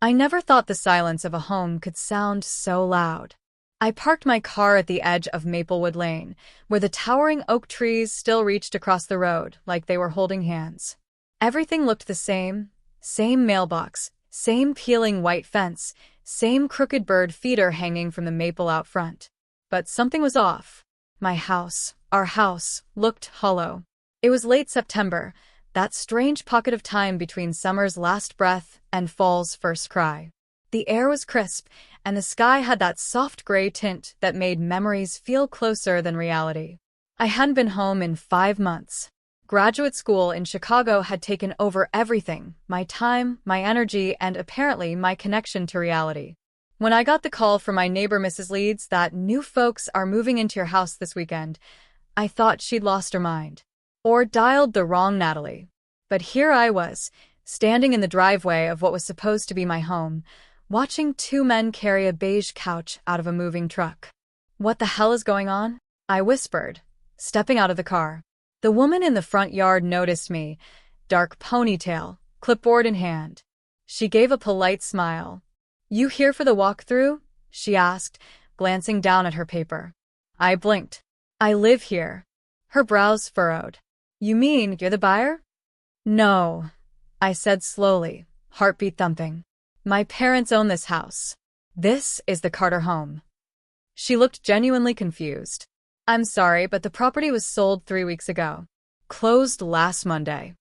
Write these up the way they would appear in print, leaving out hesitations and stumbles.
I never thought the silence of a home could sound so loud. I parked my car at the edge of Maplewood Lane, where the towering oak trees still reached across the road like they were holding hands. Everything looked the same mailbox, same peeling white fence, same crooked bird feeder hanging from the maple out front. But something was off. Our house, looked hollow. It was late September, that strange pocket of time between summer's last breath and fall's first cry. The air was crisp, and the sky had that soft gray tint that made memories feel closer than reality. I hadn't been home in 5 months. Graduate school in Chicago had taken over everything, my time, my energy, and apparently my connection to reality. When I got the call from my neighbor Mrs. Leeds that new folks are moving into your house this weekend, I thought she'd lost her mind. Or dialed the wrong Natalie. But here I was, standing in the driveway of what was supposed to be my home, watching 2 men carry a beige couch out of a moving truck. "What the hell is going on?" I whispered, stepping out of the car. The woman in the front yard noticed me, dark ponytail, clipboard in hand. She gave a polite smile. "You here for the walkthrough?" she asked, glancing down at her paper. I blinked. "I live here." Her brows furrowed. "You mean you're the buyer?" "No," I said slowly, heartbeat thumping. "My parents own this house. This is the Carter home." She looked genuinely confused. "I'm sorry, but the property was sold 3 weeks ago. Closed last Monday."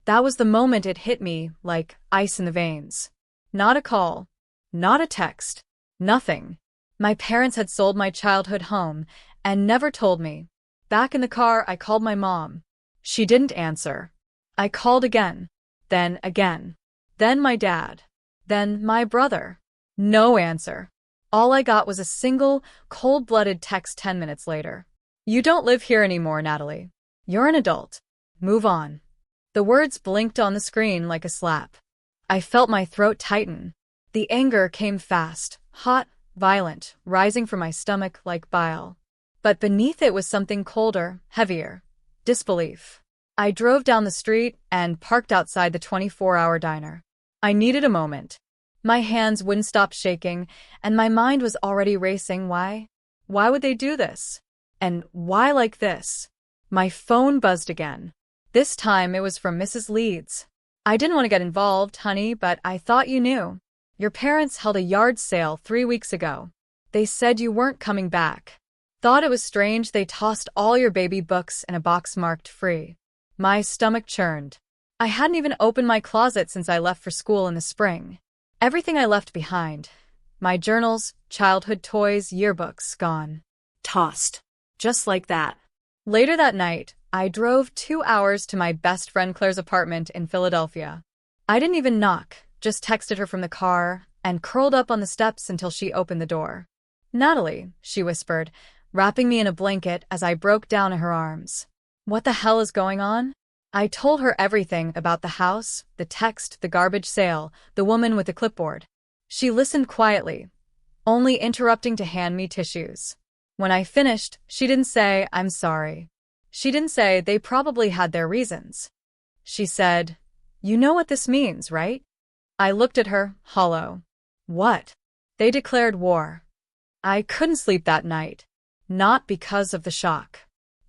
That was the moment it hit me like ice in the veins. Not a call, not a text, nothing. My parents had sold my childhood home and never told me. Back in the car, I called my mom. She didn't answer. I called again, then again, then my dad, then my brother. No answer. All I got was a single, cold-blooded text 10 minutes later. "You don't live here anymore, Natalie. You're an adult. Move on." The words blinked on the screen like a slap. I felt my throat tighten. The anger came fast, hot, violent, rising from my stomach like bile. But beneath it was something colder, heavier. Disbelief. I drove down the street and parked outside the 24-hour diner. I needed a moment. My hands wouldn't stop shaking, and my mind was already racing. Why? Why would they do this? And why like this? My phone buzzed again. This time it was from Mrs. Leeds. "I didn't want to get involved, honey, but I thought you knew. Your parents held a yard sale 3 weeks ago. They said you weren't coming back. Thought it was strange they tossed all your baby books in a box marked free." My stomach churned. I hadn't even opened my closet since I left for school in the spring. Everything I left behind. My journals, childhood toys, yearbooks, gone. Tossed. Just like that. Later that night, I drove 2 hours to my best friend Claire's apartment in Philadelphia. I didn't even knock, just texted her from the car, and curled up on the steps until she opened the door. "Natalie," she whispered, wrapping me in a blanket as I broke down in her arms. "What the hell is going on?" I told her everything about the house, the text, the garbage sale, the woman with the clipboard. She listened quietly, only interrupting to hand me tissues. When I finished, she didn't say, "I'm sorry." She didn't say they probably had their reasons. She said, "You know what this means, right?" I looked at her, hollow. "What?" "They declared war." I couldn't sleep that night. Not because of the shock.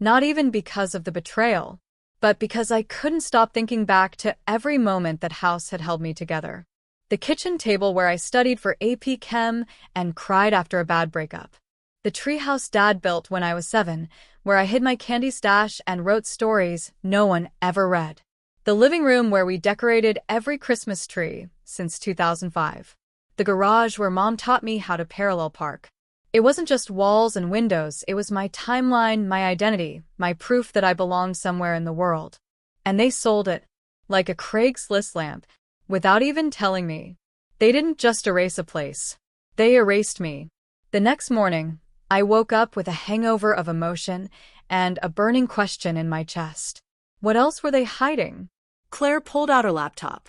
Not even because of the betrayal. But because I couldn't stop thinking back to every moment that house had held me together. The kitchen table where I studied for AP Chem and cried after a bad breakup. The treehouse Dad built when I was 7, where I hid my candy stash and wrote stories no one ever read. The living room where we decorated every Christmas tree since 2005. The garage where Mom taught me how to parallel park. It wasn't just walls and windows, it was my timeline, my identity, my proof that I belonged somewhere in the world. And they sold it, like a Craigslist lamp, without even telling me. They didn't just erase a place. They erased me. The next morning, I woke up with a hangover of emotion and a burning question in my chest. What else were they hiding? Claire pulled out her laptop.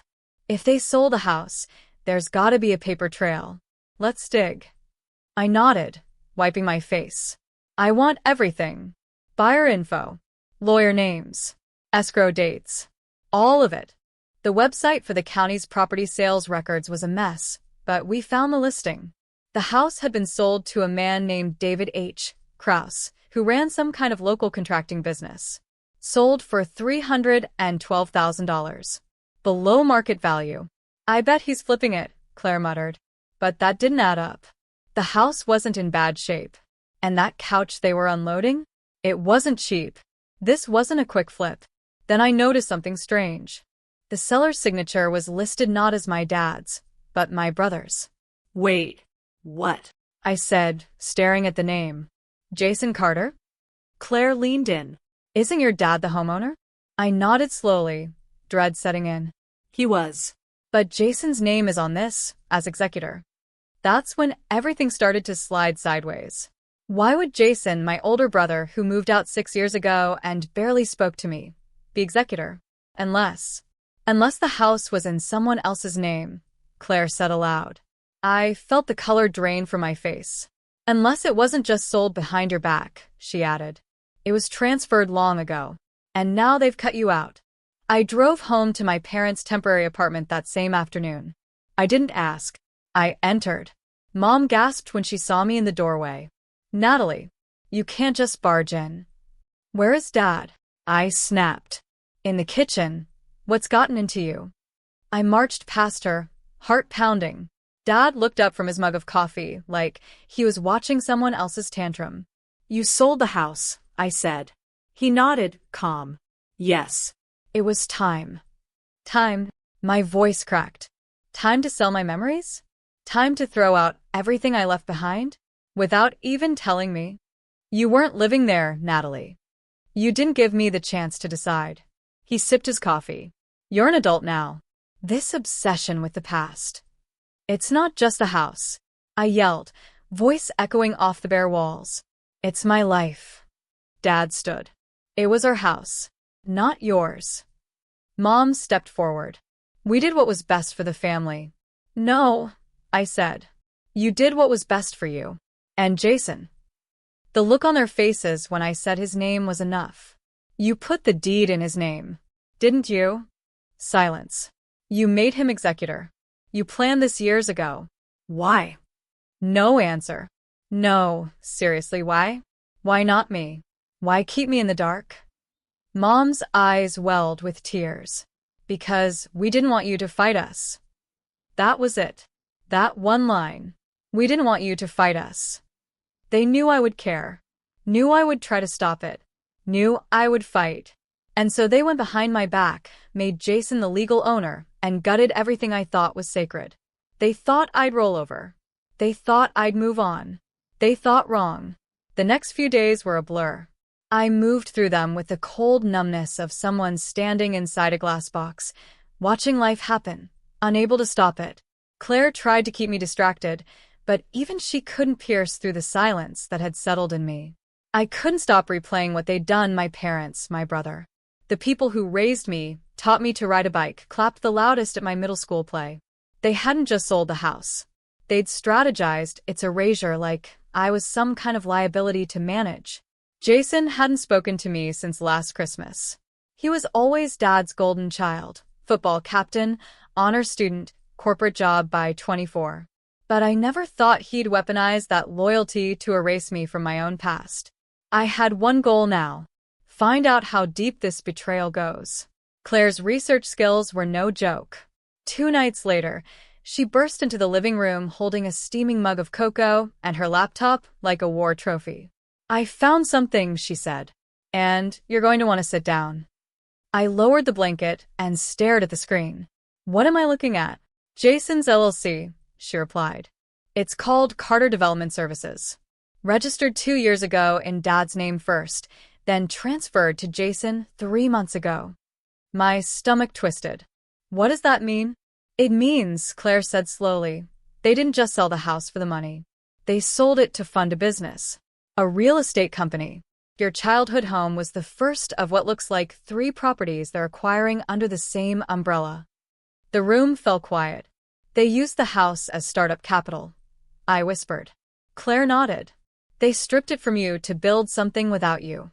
"If they sold a house, there's gotta be a paper trail. Let's dig." I nodded, wiping my face. "I want everything. Buyer info, lawyer names, escrow dates. All of it." The website for the county's property sales records was a mess, but we found the listing. The house had been sold to a man named David H. Krause, who ran some kind of local contracting business. Sold for $312,000. Below market value. I bet he's flipping it, Claire muttered. But that didn't add up. The house wasn't in bad shape. And that couch they were unloading? It wasn't cheap. This wasn't a quick flip. Then I noticed something strange. The seller's signature was listed not as my dad's, but my brother's. Wait, what? I said, staring at the name. Jason Carter? Claire leaned in. Isn't your dad the homeowner? I nodded slowly, dread setting in. He was. But Jason's name is on this, as executor. That's when everything started to slide sideways. Why would Jason, my older brother who moved out 6 years ago and barely spoke to me, be executor? Unless the house was in someone else's name, Claire said aloud. I felt the color drain from my face. Unless it wasn't just sold behind your back, she added. It was transferred long ago. And now they've cut you out. I drove home to my parents' temporary apartment that same afternoon. I didn't ask. I entered. Mom gasped when she saw me in the doorway. Natalie, you can't just barge in. Where is Dad? I snapped. In the kitchen. What's gotten into you? I marched past her, heart pounding. Dad looked up from his mug of coffee, like he was watching someone else's tantrum. You sold the house, I said. He nodded, calm. Yes. It was time. Time. My voice cracked. Time to sell my memories? Time to throw out everything I left behind? Without even telling me? You weren't living there, Natalie. You didn't give me the chance to decide. He sipped his coffee. You're an adult now. This obsession with the past. It's not just the house. I yelled, voice echoing off the bare walls. It's my life. Dad stood. It was our house, not yours. Mom stepped forward. We did what was best for the family. No, I said. You did what was best for you. And Jason. The look on their faces when I said his name was enough. You put the deed in his name, didn't you? Silence. You made him executor. You planned this years ago. Why? No answer. No, seriously, why? Why not me? Why keep me in the dark? Mom's eyes welled with tears. Because we didn't want you to fight us. That was it. That one line. We didn't want you to fight us. They knew I would care. Knew I would try to stop it. Knew I would fight. And so they went behind my back, made Jason the legal owner, and gutted everything I thought was sacred. They thought I'd roll over. They thought I'd move on. They thought wrong. The next few days were a blur. I moved through them with the cold numbness of someone standing inside a glass box, watching life happen, unable to stop it. Claire tried to keep me distracted, but even she couldn't pierce through the silence that had settled in me. I couldn't stop replaying what they'd done, my parents, my brother. The people who raised me, taught me to ride a bike, clapped the loudest at my middle school play. They hadn't just sold the house. They'd strategized its erasure like I was some kind of liability to manage. Jason hadn't spoken to me since last Christmas. He was always Dad's golden child, football captain, honor student, corporate job by 24. But I never thought he'd weaponize that loyalty to erase me from my own past. I had one goal now. Find out how deep this betrayal goes. Claire's research skills were no joke. 2 nights later, she burst into the living room holding a steaming mug of cocoa and her laptop like a war trophy. I found something, she said. And you're going to want to sit down. I lowered the blanket and stared at the screen. What am I looking at? Jason's LLC, she replied. It's called Carter Development Services. Registered 2 years ago in Dad's name first, then transferred to Jason 3 months ago. My stomach twisted. What does that mean? It means, Claire said slowly, they didn't just sell the house for the money. They sold it to fund a business. A real estate company. Your childhood home was the first of what looks like 3 properties they're acquiring under the same umbrella. The room fell quiet. They used the house as startup capital. I whispered. Claire nodded. They stripped it from you to build something without you.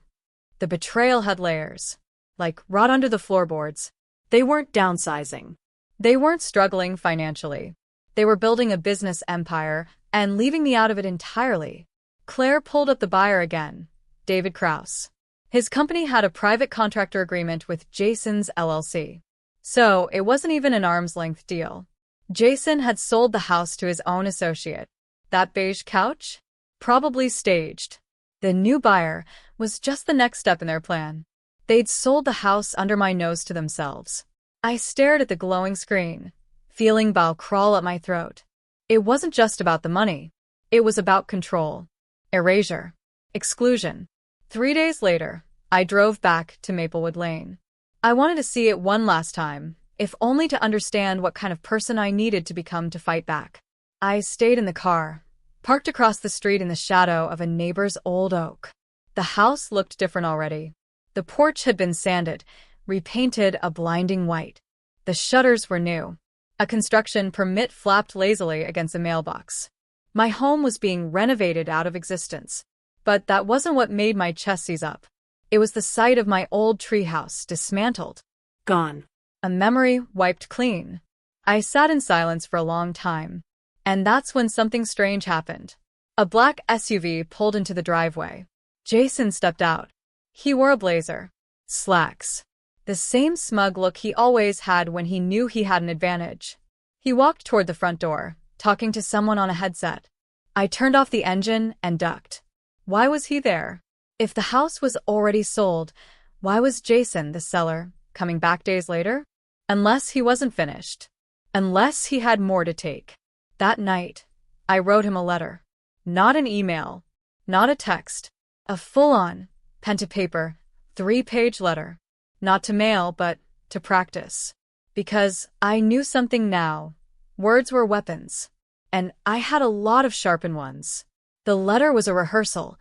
The betrayal had layers. Like rot under the floorboards. They weren't downsizing. They weren't struggling financially. They were building a business empire and leaving me out of it entirely. Claire pulled up the buyer again, David Krause. His company had a private contractor agreement with Jason's LLC. So it wasn't even an arm's-length deal. Jason had sold the house to his own associate. That beige couch? Probably staged. The new buyer was just the next step in their plan. They'd sold the house under my nose to themselves. I stared at the glowing screen, feeling bile crawl up my throat. It wasn't just about the money. It was about control, erasure, exclusion. 3 days later, I drove back to Maplewood Lane. I wanted to see it one last time, if only to understand what kind of person I needed to become to fight back. I stayed in the car, parked across the street in the shadow of a neighbor's old oak. The house looked different already. The porch had been sanded, repainted a blinding white. The shutters were new. A construction permit flapped lazily against a mailbox. My home was being renovated out of existence. But that wasn't what made my chest seize up. It was the sight of my old treehouse dismantled. Gone. A memory wiped clean. I sat in silence for a long time. And that's when something strange happened. A black SUV pulled into the driveway. Jason stepped out. He wore a blazer, slacks, the same smug look he always had when he knew he had an advantage. He walked toward the front door, talking to someone on a headset. I turned off the engine and ducked. Why was he there? If the house was already sold, why was Jason, the seller, coming back days later? Unless he wasn't finished. Unless he had more to take. That night, I wrote him a letter. Not an email, not a text, a full-on, pen-to-paper, 3-page letter. Not to mail, but to practice. Because I knew something now. Words were weapons. And I had a lot of sharpened ones. The letter was a rehearsal,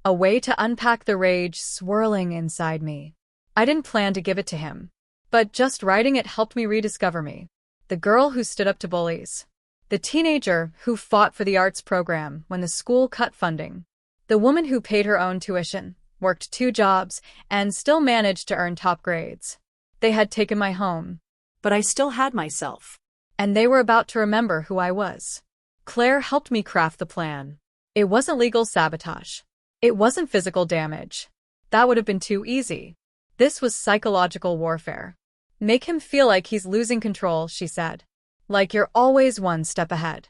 a way to unpack the rage swirling inside me. I didn't plan to give it to him. But just writing it helped me rediscover me. The girl who stood up to bullies. The teenager who fought for the arts program when the school cut funding. The woman who paid her own tuition, worked 2 jobs, and still managed to earn top grades. They had taken my home. But I still had myself. And they were about to remember who I was. Claire helped me craft the plan. It wasn't legal sabotage. It wasn't physical damage. That would have been too easy. This was psychological warfare. Make him feel like he's losing control, she said. Like you're always one step ahead.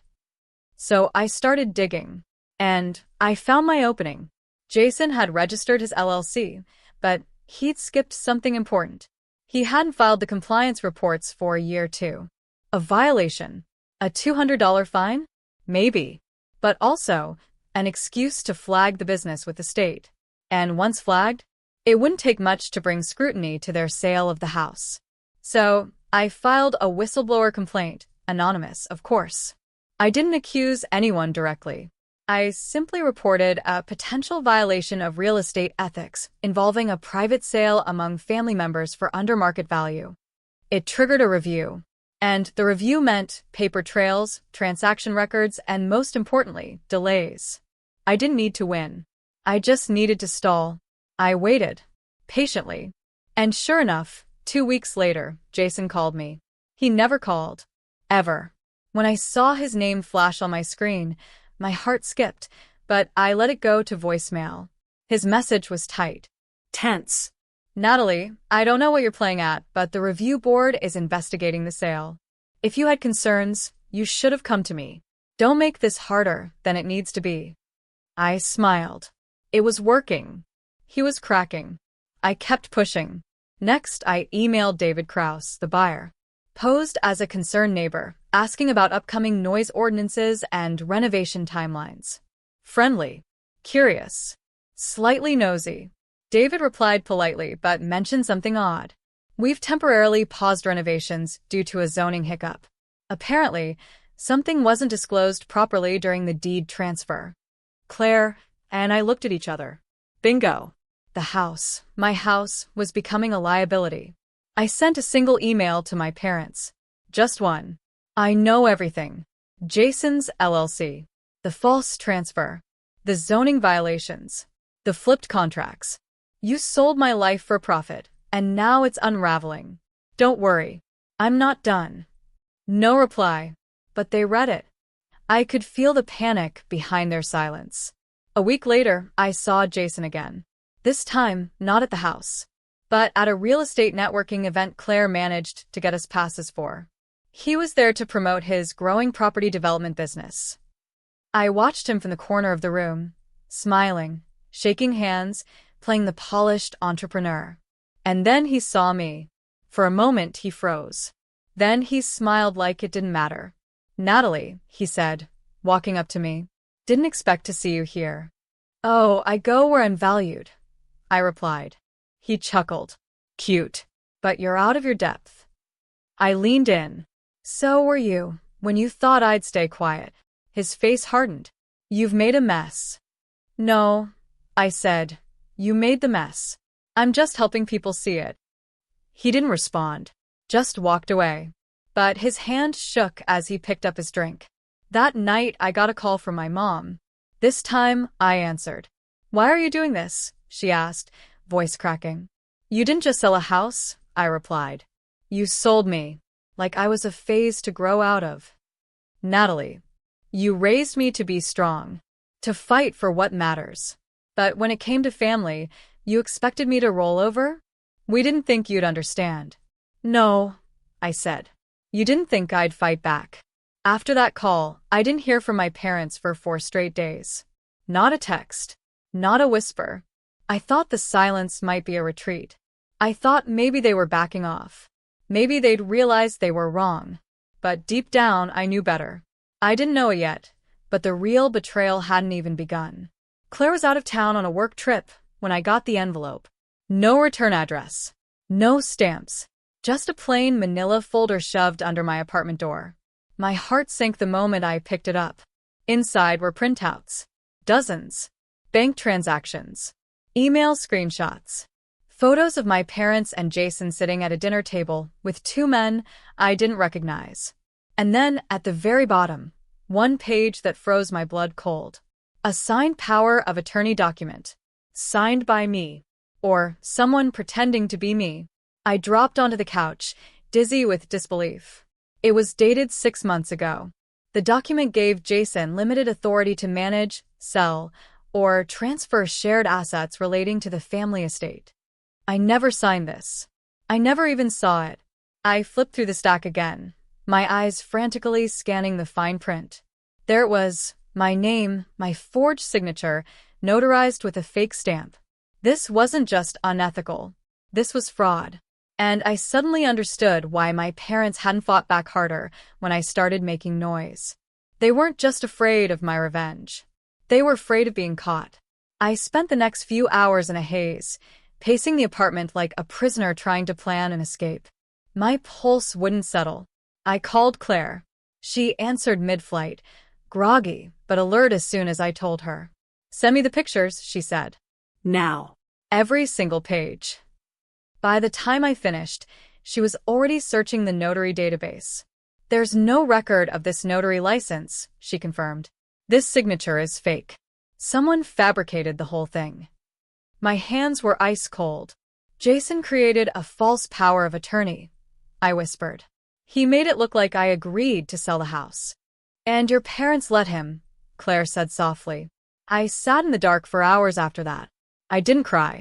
So I started digging. And I found my opening. Jason had registered his LLC, but he'd skipped something important. He hadn't filed the compliance reports for a year too. A violation. A $200 fine? Maybe. But also, an excuse to flag the business with the state. And once flagged, it wouldn't take much to bring scrutiny to their sale of the house. So, I filed a whistleblower complaint, anonymous, of course. I didn't accuse anyone directly. I simply reported a potential violation of real estate ethics involving a private sale among family members for under market value. It triggered a review. And the review meant paper trails, transaction records, and most importantly, delays. I didn't need to win. I just needed to stall. I waited. Patiently. And sure enough, 2 weeks later, Jason called me. He never called. Ever. When I saw his name flash on my screen, my heart skipped, but I let it go to voicemail. His message was tight. Tense. Natalie, I don't know what you're playing at, but the review board is investigating the sale. If you had concerns, you should have come to me. Don't make this harder than it needs to be. I smiled. It was working. He was cracking. I kept pushing. Next, I emailed David Krause, the buyer. Posed as a concerned neighbor, asking about upcoming noise ordinances and renovation timelines. Friendly. Curious. Slightly nosy. David replied politely, but mentioned something odd. We've temporarily paused renovations due to a zoning hiccup. Apparently, something wasn't disclosed properly during the deed transfer. Claire and I looked at each other. Bingo. The house, my house, was becoming a liability. I sent a single email to my parents. Just one. I know everything. Jason's LLC. The false transfer. The zoning violations. The flipped contracts. You sold my life for profit, and now it's unraveling. Don't worry. I'm not done. No reply. but they read it. I could feel the panic behind their silence. A week later, I saw Jason again. This time, not at the house, but at a real estate networking event Claire managed to get us passes for. He was there to promote his growing property development business. I watched him from the corner of the room, smiling, shaking hands, playing the polished entrepreneur. And then he saw me. For a moment, he froze. Then he smiled like it didn't matter. "Natalie," he said, walking up to me. "Didn't expect to see you here." "Oh, I go where I'm valued," I replied. He chuckled. "Cute. But you're out of your depth." I leaned in. "So were you, when you thought I'd stay quiet." His face hardened. "You've made a mess." "No," I said. "You made the mess. I'm just helping people see it." He didn't respond, just walked away. But his hand shook as he picked up his drink. That night, I got a call from my mom. This time, I answered. "Why are you doing this?" she asked, voice cracking. "You didn't just sell a house," I replied. "You sold me, like I was a phase to grow out of." "Natalie, you raised me to be strong, to fight for what matters. But when it came to family, you expected me to roll over? We didn't think you'd understand." "No," I said. "You didn't think I'd fight back." After that call, I didn't hear from my parents for 4 straight days. Not a text. Not a whisper. I thought the silence might be a retreat. I thought maybe they were backing off. Maybe they'd realized they were wrong. But deep down, I knew better. I didn't know it yet, but the real betrayal hadn't even begun. Claire was out of town on a work trip when I got the envelope. No return address. No stamps. Just a plain manila folder shoved under my apartment door. My heart sank the moment I picked it up. Inside were printouts. Dozens. Bank transactions. Email screenshots. Photos of my parents and Jason sitting at a dinner table with 2 men I didn't recognize. And then, at the very bottom, one page that froze my blood cold. A signed power of attorney document. Signed by me. Or someone pretending to be me. I dropped onto the couch, dizzy with disbelief. It was dated 6 months ago. The document gave Jason limited authority to manage, sell, or transfer shared assets relating to the family estate. I never signed this. I never even saw it. I flipped through the stack again, my eyes frantically scanning the fine print. There it was, my name, my forged signature, notarized with a fake stamp. This wasn't just unethical. This was fraud. And I suddenly understood why my parents hadn't fought back harder when I started making noise. They weren't just afraid of my revenge. They were afraid of being caught. I spent the next few hours in a haze, pacing the apartment like a prisoner trying to plan an escape. My pulse wouldn't settle. I called Claire. She answered mid-flight, groggy but alert as soon as I told her. "Send me the pictures," she said. Now. Every single page. By the time I finished, she was already searching the notary database. "There's no record of this notary license," she confirmed. "This signature is fake. Someone fabricated the whole thing." My hands were ice cold. "Jason created a false power of attorney," I whispered. "He made it look like I agreed to sell the house." "And your parents let him," Claire said softly. I sat in the dark for hours after that. I didn't cry.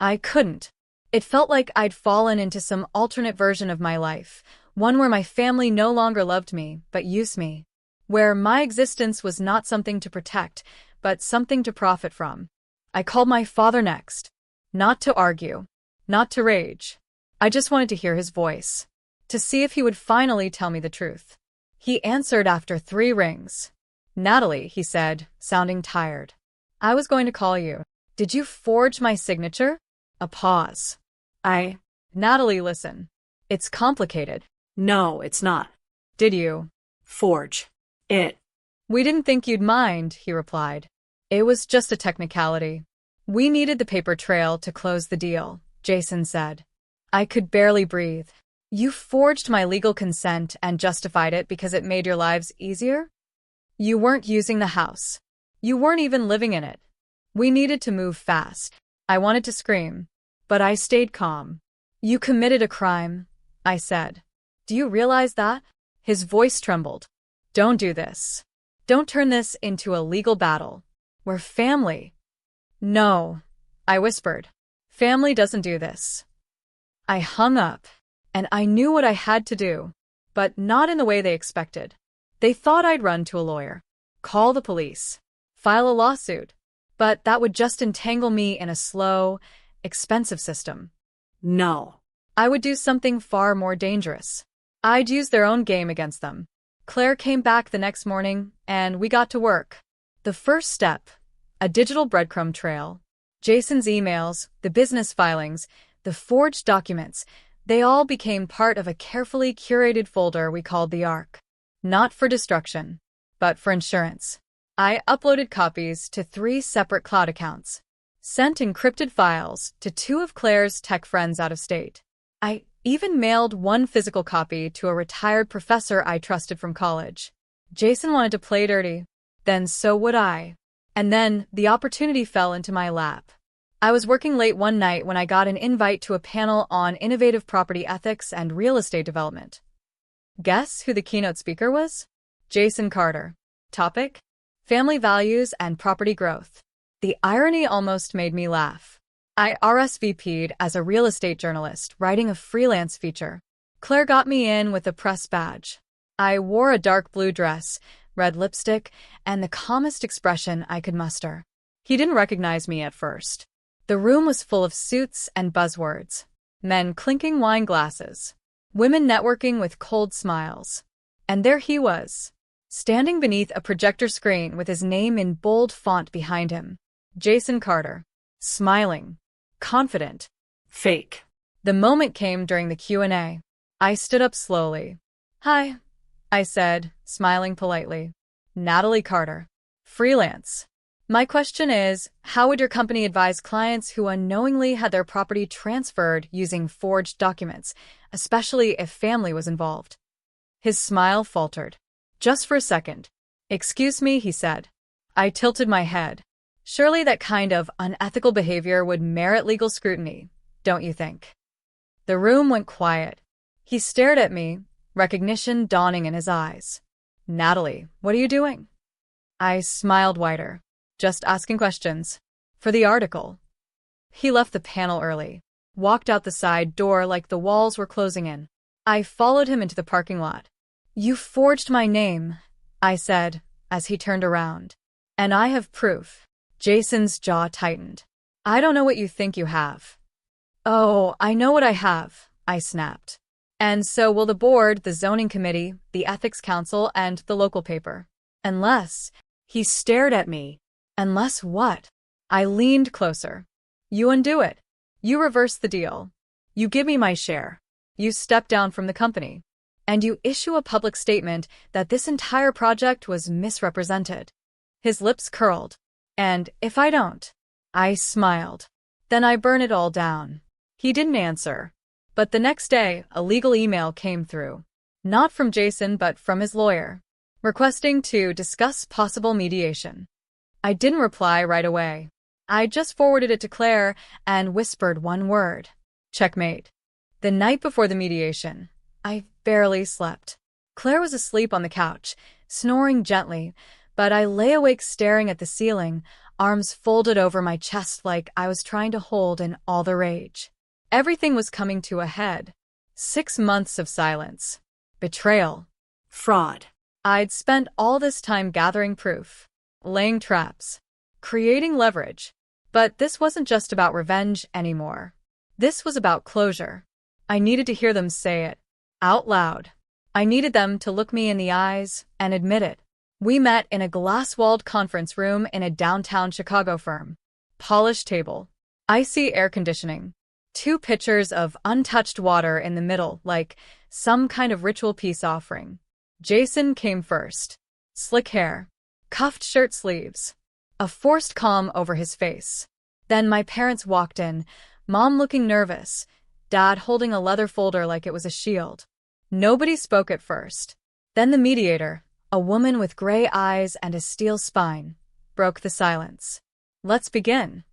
I couldn't. It felt like I'd fallen into some alternate version of my life, one where my family no longer loved me, but used me. Where my existence was not something to protect, but something to profit from. I called my father next. Not to argue. Not to rage. I just wanted to hear his voice. To see if he would finally tell me the truth. He answered after 3 rings. "Natalie," he said, sounding tired. "I was going to call you. Did you forge my signature?" A pause. Natalie, listen. It's complicated." "No, it's not." "Did you forge it?" "We didn't think you'd mind," he replied. "It was just a technicality. We needed the paper trail to close the deal," Jason said. I could barely breathe. "You forged my legal consent and justified it because it made your lives easier? You weren't using the house. You weren't even living in it. We needed to move fast." I wanted to scream, but I stayed calm. "You committed a crime," I said. "Do you realize that?" His voice trembled. Don't do this. Don't turn this into a legal battle. We're family. No, I whispered. Family doesn't do this. I hung up, and I knew what I had to do, but not in the way they expected. They thought I'd run to a lawyer, call the police, file a lawsuit, but that would just entangle me in a slow, expensive system. No. I would do something far more dangerous. I'd use their own game against them. Claire came back the next morning, and we got to work. The first step, a digital breadcrumb trail. Jason's emails, the business filings, the forged documents, they all became part of a carefully curated folder we called the Ark. Not for destruction, but for insurance. I uploaded copies to 3 separate cloud accounts, sent encrypted files to 2 of Claire's tech friends out of state. I even mailed 1 physical copy to a retired professor I trusted from college. Jason wanted to play dirty, then so would I. And then the opportunity fell into my lap. I was working late one night when I got an invite to a panel on innovative property ethics and real estate development. Guess who the keynote speaker was? Jason Carter. Topic: family values and property growth. The irony almost made me laugh. I RSVP'd as a real estate journalist writing a freelance feature. Claire got me in with a press badge. I wore a dark blue dress, red lipstick, and the calmest expression I could muster. He didn't recognize me at first. The room was full of suits and buzzwords. Men clinking wine glasses. Women networking with cold smiles. And there he was, standing beneath a projector screen with his name in bold font behind him. Jason Carter. Smiling. Confident. Fake. The moment came during the Q&A. I stood up slowly. Hi, I said, smiling politely. Natalie Carter. Freelance. My question is, how would your company advise clients who unknowingly had their property transferred using forged documents, especially if family was involved? His smile faltered. Just for a second. Excuse me, he said. I tilted my head. Surely that kind of unethical behavior would merit legal scrutiny, don't you think? The room went quiet. He stared at me, recognition dawning in his eyes. Natalie, what are you doing? I smiled wider. Just asking questions. For the article. He left the panel early, walked out the side door like the walls were closing in. I followed him into the parking lot. You forged my name, I said, as he turned around. And I have proof. Jason's jaw tightened. I don't know what you think you have. Oh, I know what I have, I snapped. And so will the board, the zoning committee, the ethics council, and the local paper. Unless, he stared at me. Unless what? I leaned closer. You undo it. You reverse the deal. You give me my share. You step down from the company. And you issue a public statement that this entire project was misrepresented. His lips curled. And if I don't? I smiled. Then I burn it all down. He didn't answer. But the next day, a legal email came through. Not from Jason, but from his lawyer, requesting to discuss possible mediation. I didn't reply right away. I just forwarded it to Claire and whispered one word. Checkmate. The night before the mediation, I barely slept. Claire was asleep on the couch, snoring gently, but I lay awake staring at the ceiling, arms folded over my chest like I was trying to hold in all the rage. Everything was coming to a head. 6 months of silence. Betrayal. Fraud. I'd spent all this time gathering proof, laying traps, creating leverage. But this wasn't just about revenge anymore. This was about closure. I needed to hear them say it, out loud. I needed them to look me in the eyes and admit it. We met in a glass-walled conference room in a downtown Chicago firm. Polished table, icy air conditioning, 2 pitchers of untouched water in the middle like some kind of ritual peace offering. Jason came first. Slick hair, cuffed shirt sleeves, a forced calm over his face. Then my parents walked in, Mom looking nervous, Dad holding a leather folder like it was a shield. Nobody spoke at first. Then the mediator, a woman with gray eyes and a steel spine, broke the silence. Let's begin.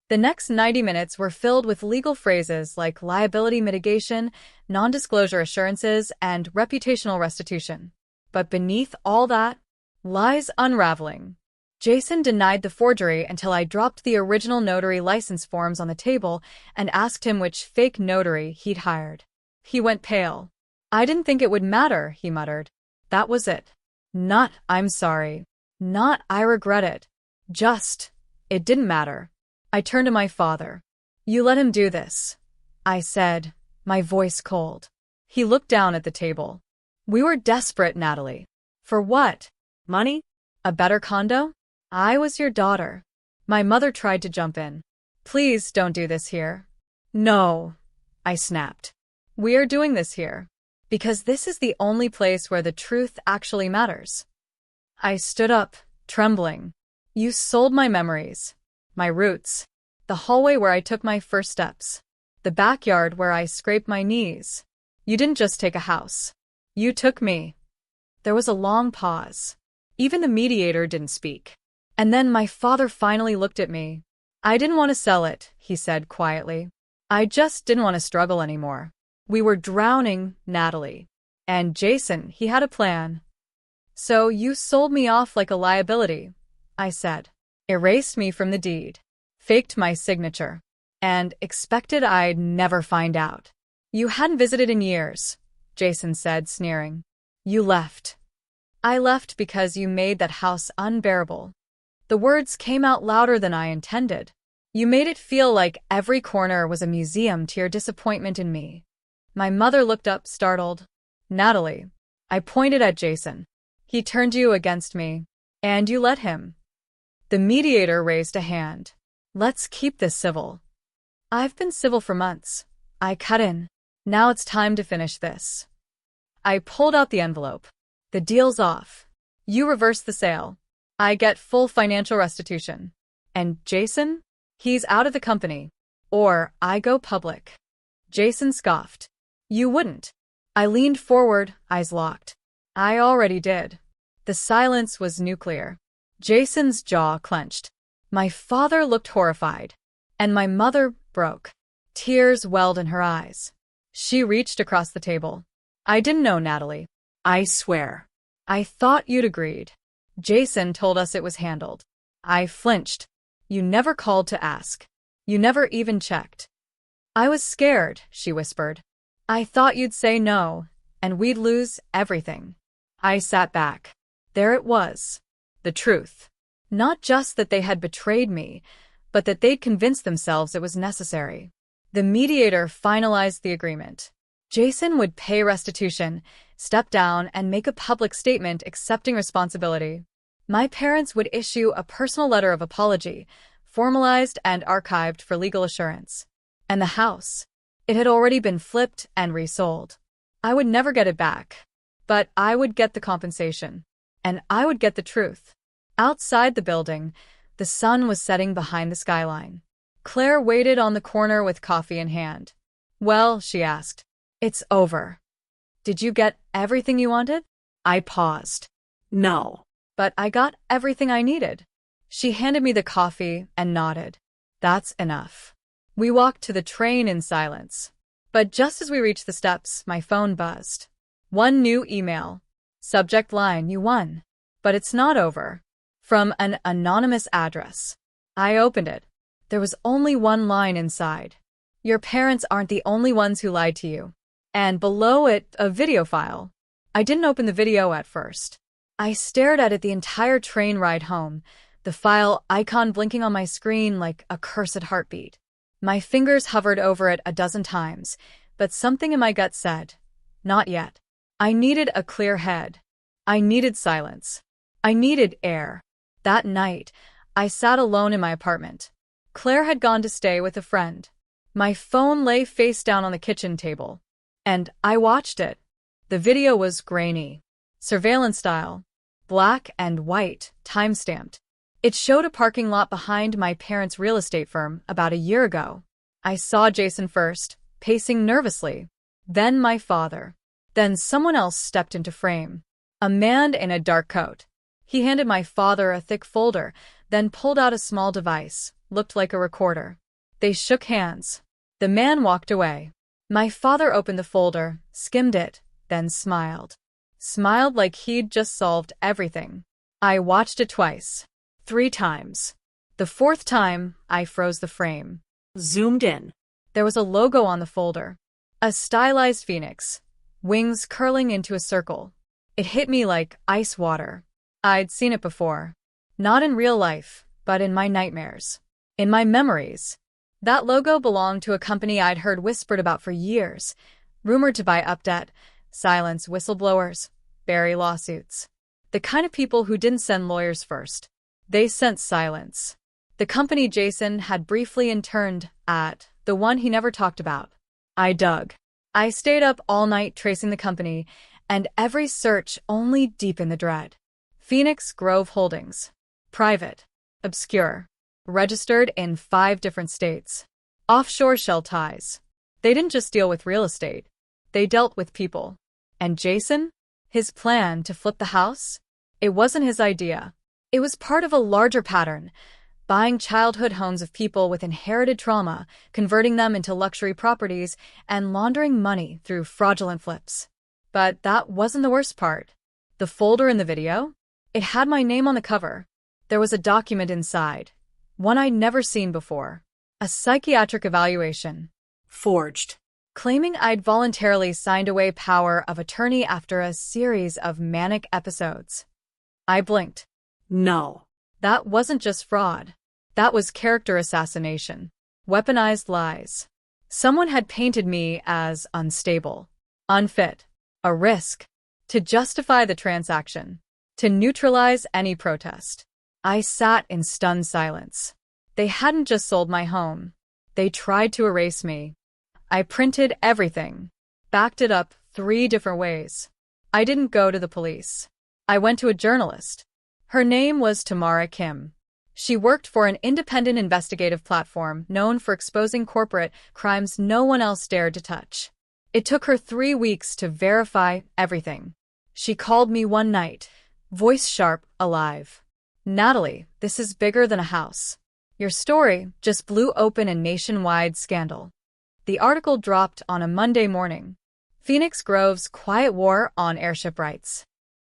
The next 90 minutes were filled with legal phrases like liability mitigation, non-disclosure assurances, and reputational restitution. But beneath all that, lies unraveling. Jason denied the forgery until I dropped the original notary license forms on the table and asked him which fake notary he'd hired. He went pale. I didn't think it would matter, he muttered. That was it. Not, I'm sorry. Not, I regret it. Just, it didn't matter. I turned to my father. You let him do this, I said, my voice cold. He looked down at the table. We were desperate, Natalie. For what? Money? A better condo? I was your daughter. My mother tried to jump in. Please don't do this here. No, I snapped. We are doing this here. Because this is the only place where the truth actually matters. I stood up, trembling. You sold my memories, my roots, the hallway where I took my first steps, the backyard where I scraped my knees. You didn't just take a house. You took me. There was a long pause. Even the mediator didn't speak. And then my father finally looked at me. I didn't want to sell it, he said quietly. I just didn't want to struggle anymore. We were drowning, Natalie. And Jason, he had a plan. So you sold me off like a liability, I said. Erased me from the deed. Faked my signature. And expected I'd never find out. You hadn't visited in years, Jason said, sneering. You left. I left because you made that house unbearable. The words came out louder than I intended. You made it feel like every corner was a museum to your disappointment in me. My mother looked up, startled. Natalie. I pointed at Jason. He turned you against me. And you let him. The mediator raised a hand. Let's keep this civil. I've been civil for months. I cut in. Now it's time to finish this. I pulled out the envelope. The deal's off. You reverse the sale. I get full financial restitution. And Jason? He's out of the company. Or I go public. Jason scoffed. You wouldn't. I leaned forward, eyes locked. I already did. The silence was nuclear. Jason's jaw clenched. My father looked horrified. And my mother broke. Tears welled in her eyes. She reached across the table. I didn't know, Natalie. I swear. I thought you'd agreed. Jason told us it was handled. I flinched. You never called to ask. You never even checked. I was scared, she whispered. I thought you'd say no, and we'd lose everything. I sat back. There it was. The truth. Not just that they had betrayed me, but that they'd convinced themselves it was necessary. The mediator finalized the agreement. Jason would pay restitution, step down, and make a public statement accepting responsibility. My parents would issue a personal letter of apology, formalized and archived for legal assurance. And the house. It had already been flipped and resold. I would never get it back. But I would get the compensation. And I would get the truth. Outside the building, the sun was setting behind the skyline. Claire waited on the corner with coffee in hand. Well, she asked. It's over. Did you get everything you wanted? I paused. No. But I got everything I needed. She handed me the coffee and nodded. That's enough. We walked to the train in silence. But just as we reached the steps, my phone buzzed. One new email. Subject line, you won. But it's not over. From an anonymous address. I opened it. There was only one line inside. Your parents aren't the only ones who lied to you. And below it, a video file. I didn't open the video at first. I stared at it the entire train ride home, the file icon blinking on my screen like a cursed heartbeat. My fingers hovered over it a dozen times, but something in my gut said, not yet. I needed a clear head. I needed silence. I needed air. That night, I sat alone in my apartment. Claire had gone to stay with a friend. My phone lay face down on the kitchen table. And I watched it. The video was grainy. Surveillance style. Black and white, time-stamped. It showed a parking lot behind my parents' real estate firm about a year ago. I saw Jason first, pacing nervously. Then my father. Then someone else stepped into frame. A man in a dark coat. He handed my father a thick folder, then pulled out a small device, looked like a recorder. They shook hands. The man walked away. My father opened the folder, skimmed it, then smiled. smiled like he'd just solved everything. I watched it twice. 3 times. The fourth time, I froze the frame. Zoomed in. There was a logo on the folder. A stylized phoenix, wings curling into a circle. It hit me like ice water. I'd seen it before. Not in real life, but in my nightmares. In my memories. That logo belonged to a company I'd heard whispered about for years, rumored to buy up debt, silence whistleblowers, bury lawsuits. The kind of people who didn't send lawyers first. They sent silence. The company Jason had briefly interned at, the one he never talked about. I dug. I stayed up all night tracing the company, and every search only deepened the dread. Phoenix Grove Holdings. Private. Obscure. Registered in 5 different states. Offshore shell ties. They didn't just deal with real estate. They dealt with people. And Jason? His plan to flip the house? It wasn't his idea. It was part of a larger pattern. Buying childhood homes of people with inherited trauma, converting them into luxury properties, and laundering money through fraudulent flips. But that wasn't the worst part. The folder in the video? It had my name on the cover. There was a document inside. One I'd never seen before. A psychiatric evaluation. Forged. Claiming I'd voluntarily signed away power of attorney after a series of manic episodes. I blinked. No. That wasn't just fraud. That was character assassination. Weaponized lies. Someone had painted me as unstable, unfit, a risk, to justify the transaction, to neutralize any protest. I sat in stunned silence. They hadn't just sold my home. They tried to erase me. I printed everything, backed it up 3 different ways. I didn't go to the police. I went to a journalist. Her name was Tamara Kim. She worked for an independent investigative platform known for exposing corporate crimes no one else dared to touch. It took her 3 weeks to verify everything. She called me one night, voice sharp, alive. "Natalie, this is bigger than a house. Your story just blew open a nationwide scandal." The article dropped on a Monday morning. Phoenix Grove's quiet war on airship rights.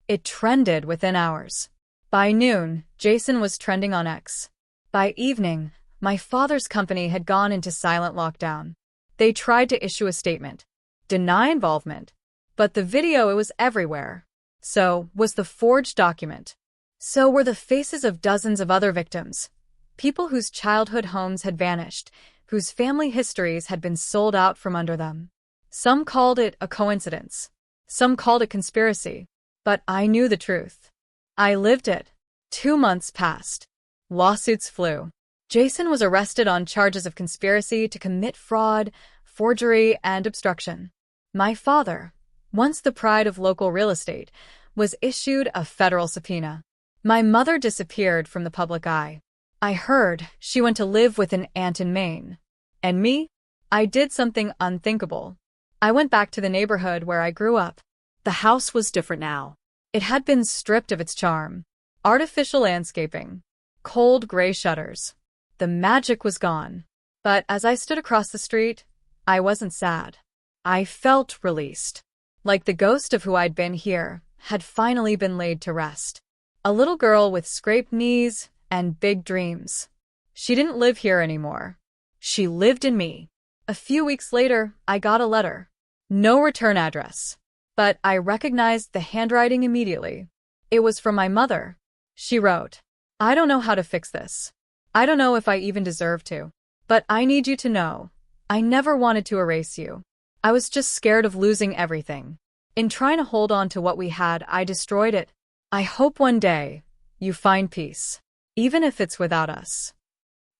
It trended within hours. By noon, Jason was trending on X. By evening, my father's company had gone into silent lockdown. They tried to issue a statement, deny involvement, but the video, it was everywhere. So was the forged document. So were the faces of dozens of other victims, people whose childhood homes had vanished, whose family histories had been sold out from under them. Some called it a coincidence. Some called it conspiracy. But I knew the truth. I lived it. 2 months passed. Lawsuits flew. Jason was arrested on charges of conspiracy to commit fraud, forgery, and obstruction. My father, once the pride of local real estate, was issued a federal subpoena. My mother disappeared from the public eye. I heard she went to live with an aunt in Maine. And me? I did something unthinkable. I went back to the neighborhood where I grew up. The house was different now. It had been stripped of its charm. Artificial landscaping. Cold gray shutters. The magic was gone. But as I stood across the street, I wasn't sad. I felt released. Like the ghost of who I'd been here had finally been laid to rest. A little girl with scraped knees and big dreams. She didn't live here anymore. She lived in me. A few weeks later, I got a letter. No return address. But I recognized the handwriting immediately. It was from my mother. She wrote, "I don't know how to fix this. I don't know if I even deserve to. But I need you to know, I never wanted to erase you. I was just scared of losing everything. In trying to hold on to what we had, I destroyed it. I hope one day you find peace, even if it's without us."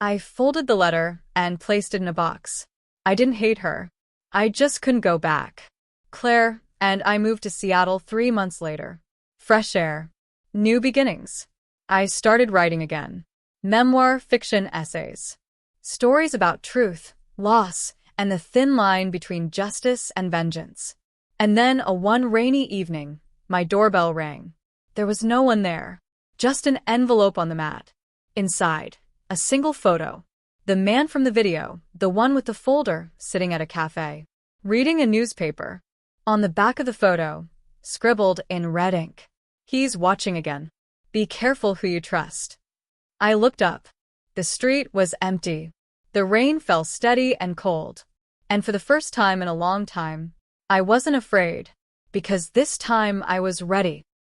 I folded the letter and placed it in a box. I didn't hate her. I just couldn't go back. Claire and I moved to Seattle 3 months later. Fresh air. New beginnings. I started writing again. Memoir, fiction, essays. Stories about truth, loss, and the thin line between justice and vengeance. And then one rainy evening, my doorbell rang. There was no one there. Just an envelope on the mat. Inside, a single photo. The man from the video, the one with the folder, sitting at a cafe, reading a newspaper. On the back of the photo, scribbled in red ink. "He's watching again. Be careful who you trust." I looked up. The street was empty. The rain fell steady and cold. And for the first time in a long time, I wasn't afraid, because this time I was ready.